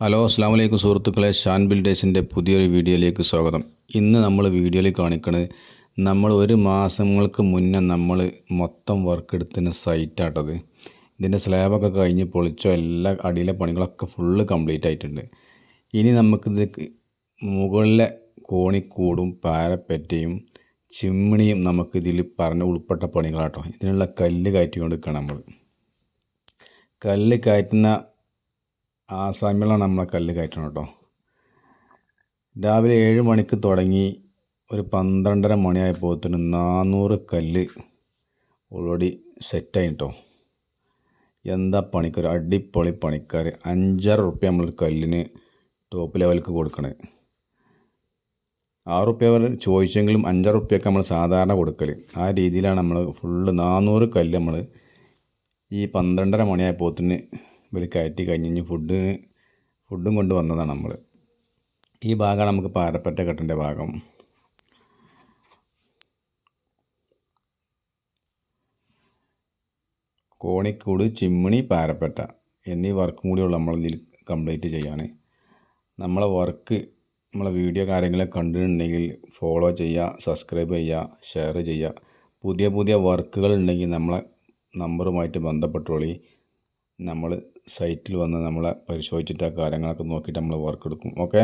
Hello അസ്സാം വലൈക്കും സുഹൃത്തുക്കളെ, ഷാൻ ബിൽഡേഴ്സിൻ്റെ പുതിയൊരു വീഡിയോയിലേക്ക് സ്വാഗതം. ഇന്ന് നമ്മൾ വീഡിയോയിൽ കാണിക്കുന്നത് നമ്മൾ ഒരു മാസങ്ങൾക്ക് മുന്നേ നമ്മൾ മൊത്തം വർക്ക് എടുത്തുന്ന സൈറ്റാട്ടത്. ഇതിൻ്റെ സ്ലാബൊക്കെ കഴിഞ്ഞ് പൊളിച്ചോ, എല്ലാ അടിയിലെ പണികളൊക്കെ ഫുള്ള് കംപ്ലീറ്റ് ആയിട്ടുണ്ട്. ഇനി നമുക്കിത് മുകളിലെ കോണിക്കൂടും പാരപ്പറ്റയും ചിമ്മിണിയും നമുക്കിതിൽ ഉൾപ്പെട്ട പണികളാട്ടോ. ഇതിനുള്ള കല്ല് കയറ്റി കൊടുക്കണം. നമ്മൾ കല്ല് കയറ്റുന്ന ആസാമിലാണ് നമ്മളെ കല്ല് കയറ്റണം കേട്ടോ. രാവിലെ 7 മണിക്ക് തുടങ്ങി ഒരു 12:30 മണിയായപ്പോഴത്തേന് 400 കല്ല് ഓൾറെഡി സെറ്റായി കേട്ടോ. എന്താ പണിക്കാർ, അടിപൊളി പണിക്കാർ. 5.5 റുപ്യ നമ്മൾ കല്ലിന് ടോപ്പ് ലെവലിക്ക് കൊടുക്കണത്. 6 റുപ്യ ചോദിച്ചെങ്കിലും 5.5 റുപ്യൊക്കെ നമ്മൾ സാധാരണ കൊടുക്കൽ. ആ രീതിയിലാണ് നമ്മൾ ഫുള്ള് 400 കല്ല് നമ്മൾ ഈ 12:30 മണിയായപ്പോഴത്തേന് ഇവർ കയറ്റി കഴിഞ്ഞ് ഫുഡും കൊണ്ട് വന്നതാണ് നമ്മൾ. ഈ ഭാഗമാണ് നമുക്ക് പാരപ്പറ്റ കെട്ടേണ്ട ഭാഗം. കോണിക്കൂട്, ചിമ്മിണി, പാരപ്പറ്റ എന്നീ വർക്കും കൂടിയുള്ള നമ്മളിതിൽ കംപ്ലീറ്റ് ചെയ്യാൻ. നമ്മളെ വർക്ക്, നമ്മളെ വീഡിയോ കാര്യങ്ങളൊക്കെ കണ്ടിട്ടുണ്ടെങ്കിൽ ഫോളോ ചെയ്യുക, സബ്സ്ക്രൈബ് ചെയ്യുക, ഷെയർ ചെയ്യുക. പുതിയ വർക്കുകൾ ഉണ്ടെങ്കിൽ നമ്മളെ നമ്പറുമായിട്ട് ബന്ധപ്പെട്ടോളി. നമ്മൾ സൈറ്റിൽ വന്ന് നമ്മളെ പരിശോധിച്ചിട്ട് ആ കാര്യങ്ങളൊക്കെ നോക്കിയിട്ട് നമ്മൾ വർക്ക് എടുക്കും. ഓക്കെ.